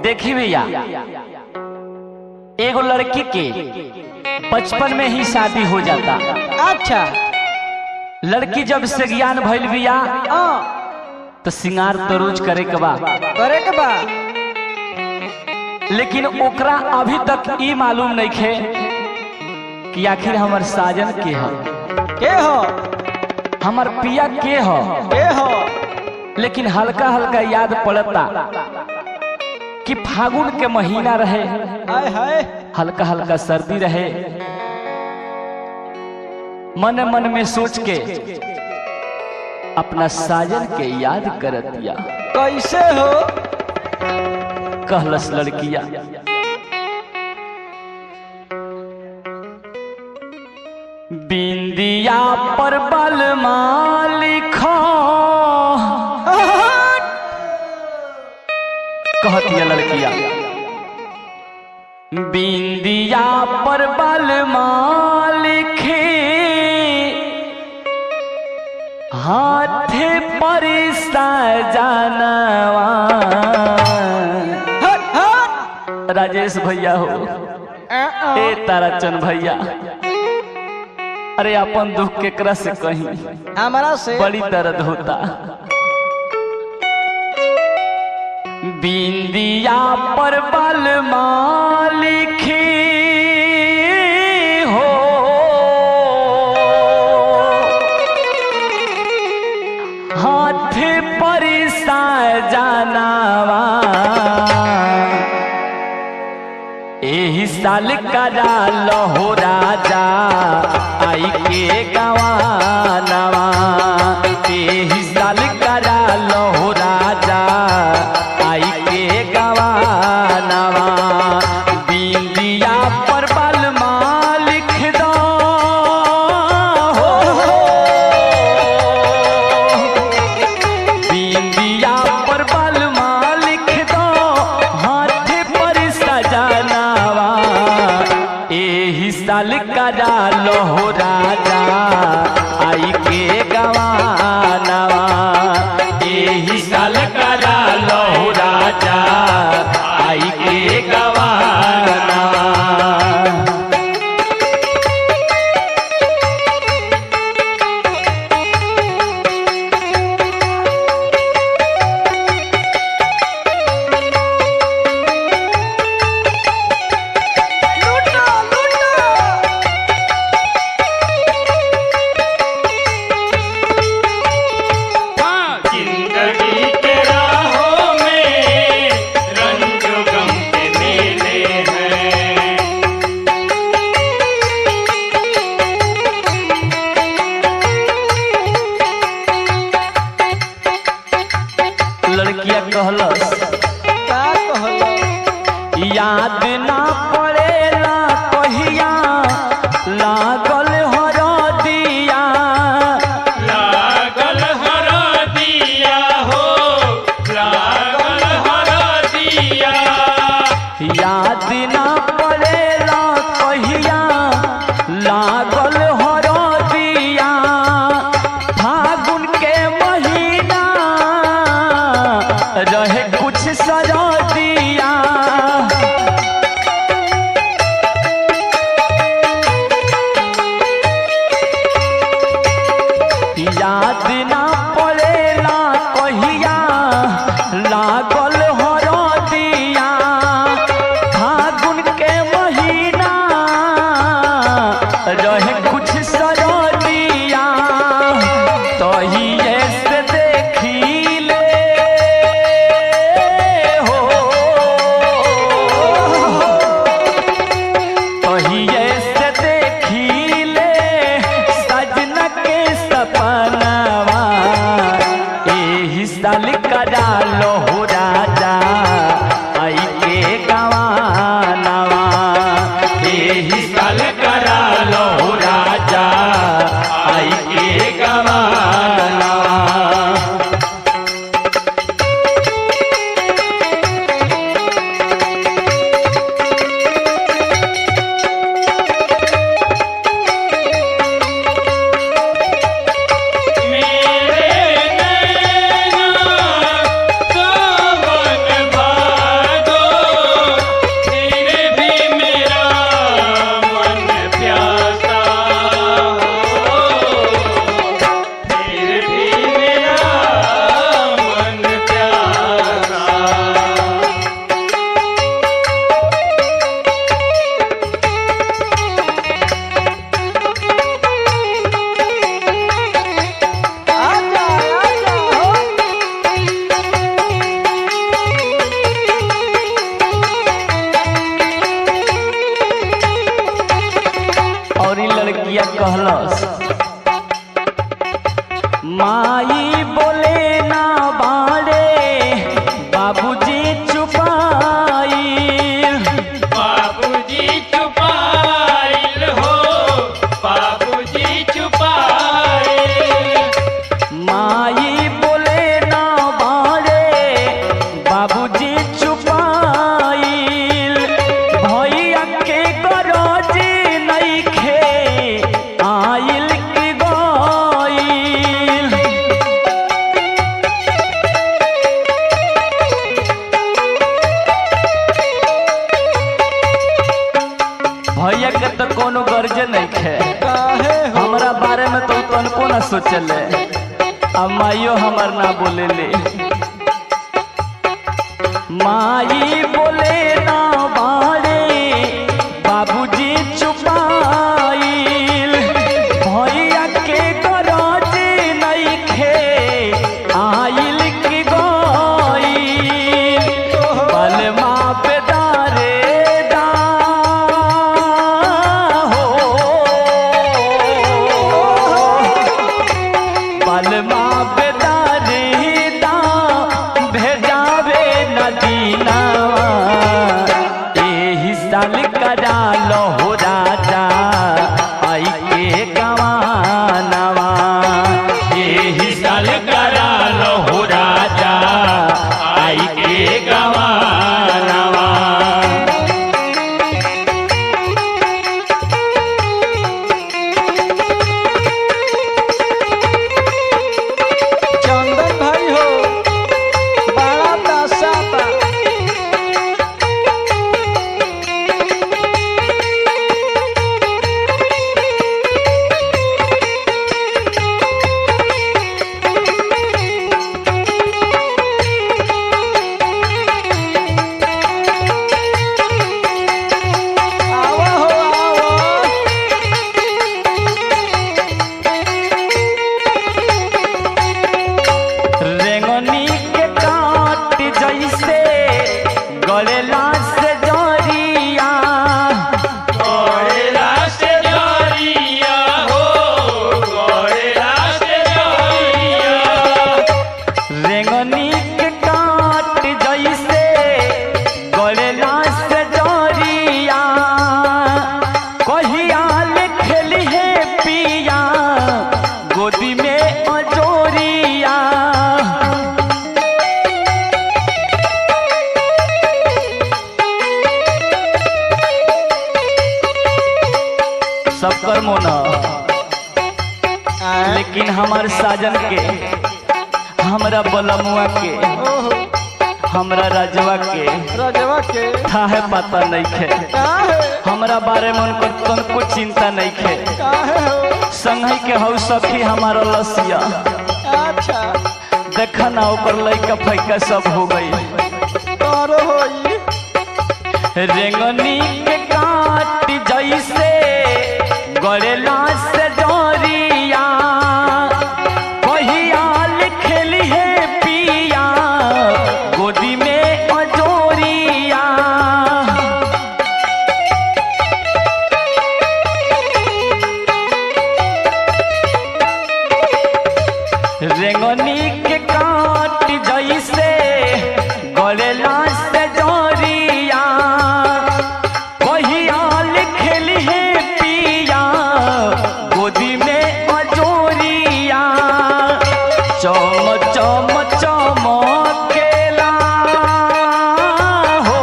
देखी भैया, एगो लड़की के बचपन में ही शादी हो जाता। अच्छा, लड़की जब से ज्ञान भइल बिया तो सिंगार तो रोज करे के बा, लेकिन ओकरा अभी तक ई मालूम नहीं खे कि आखिर हमर साजन के हो, हमर पिया के हो। लेकिन हल्का हल्का याद पड़ता कि फागुन के महीना रहे, हल्का हल्का सर्दी रहे। मन मन में सोच के अपना साजन के याद कर दिया। कैसे हो? कहलस लड़किया, बिंदिया पर बलमा लिखो। कहती लड़किया, बिंदिया पर बलमा लिखे, हाथे पर सजनवा। राजेश भैया हो, ए ताराचंद भैया, अरे अपन दुख केकरा से कहीं, हमारा से बड़ी दर्द होता। बिंदिया पर बलमा लिखी हो, हाथ पर सजनवा। एही साल करा लहो राजा आई के गवानवा। एही साल करा लहो राजा आई के गवानवा। बिंदिया पर बलमा लिख दो हो, बिंदिया पर बलमा लिख दो, हाथ पर सजनवा। एही साल करा लहो राजा आई के गवानवा। एही साल करा लहो राजा आई के गवानवा। लड़किया कहलस, याद ना पड़ेला कहिया लागल हरदिया। लागल हरदिया हो, लागल हरदिया। याद ना पड़ेला कहिया लागल हरदिया। फागुन के महीना रहे कुछ सरदिया। याद ना पड़ेला कहिया लागल हरदिया। फागुन के महीना रहे कुछ सरदिया। तहिए से देखी ले हो, तहिए से देखी ले सजना के सपनवा। एही साल करा लहो राजा आई के गवानवा। एही साल करा लहो राजा आई के गवानवा। मेरे नैना सावन माई बोले ना बाड़े बाबूजी चुपाइल भैया के गरज नइखे आइल की गइल बलमा पे दारे दा हो बलमा पे दारे दा भेजावे नदीनावा एही साल करा लहो राजा आई के गवानवा एही साल करा लहो राजा आई के गवानवा। चंदन भाई हो बड़ा दशा बा। आवा हो आवा। रेंगनी के काट जैसे गलेला से जरिया गड़ेला से जरिया हो गड़ेला से जरिया रेंगनी के काट जैसे गलेला से जरिया कहिया खेली है पिया गोदी में अजोरिया सबकर मोना लेकिन हमार साजन के हमरा बलमुआ के ओहो हमरा राजवा के राजवा के थाहे पता नहीं खे काहे हमरा बारे में उनको तनको चिंता नहीं खे काहे हो। संगई के हौ सखी हमारा लसिया अच्छा देखा ना ओकर लइका फैका सब हो गई तोरो होई। रेंगनी के काट जैसे गड़ेला से जरिया कहिया खेली है पिया गोदी में अजोरिया रेंगनी के काट जैसे गड़ेला से जरिया कहिया खेली है पिया गोदी में अजोरिया चम चम चमकेला हो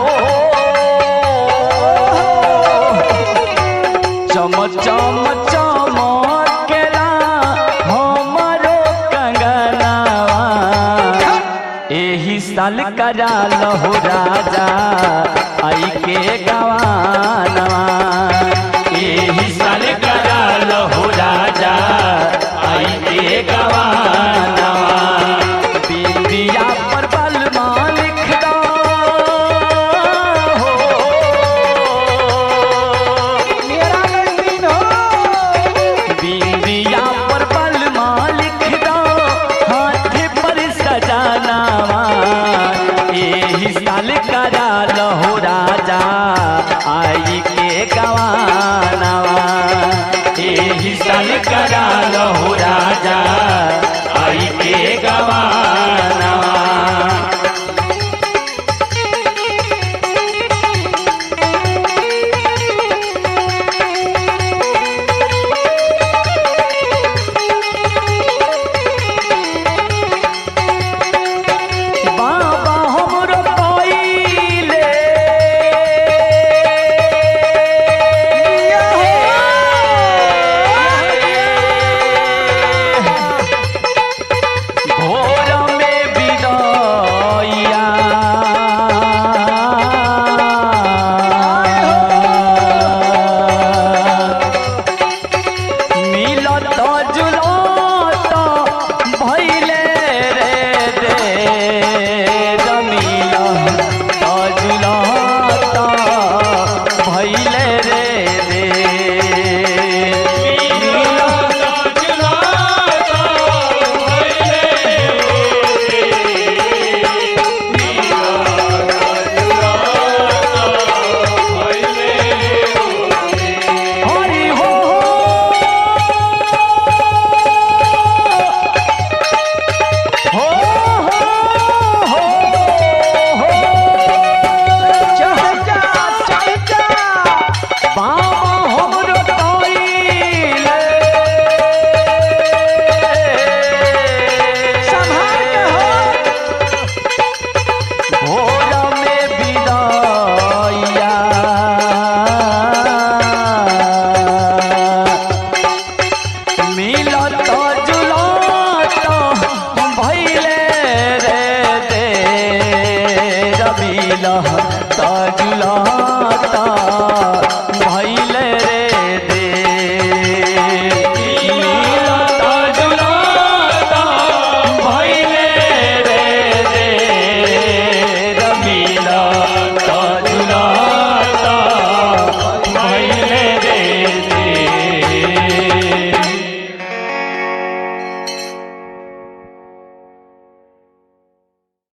चम चम चमकेला हमरो कंगनावा एही साल करा लहो राजा आई के गवानवा एही साल करा लहो राजा आई के गवानवा। बिंदिया पर बलमा लिख दो हो मेरा नहीं दिन हो। बिंदिया पर बलमा लिख दो हाथ पर सजानावा एही साल करा लहो राजा आई के गवानवा एही साल करा लहो राजा आई के गवानवा। बाबा हमरो पहिले दिल ताजुला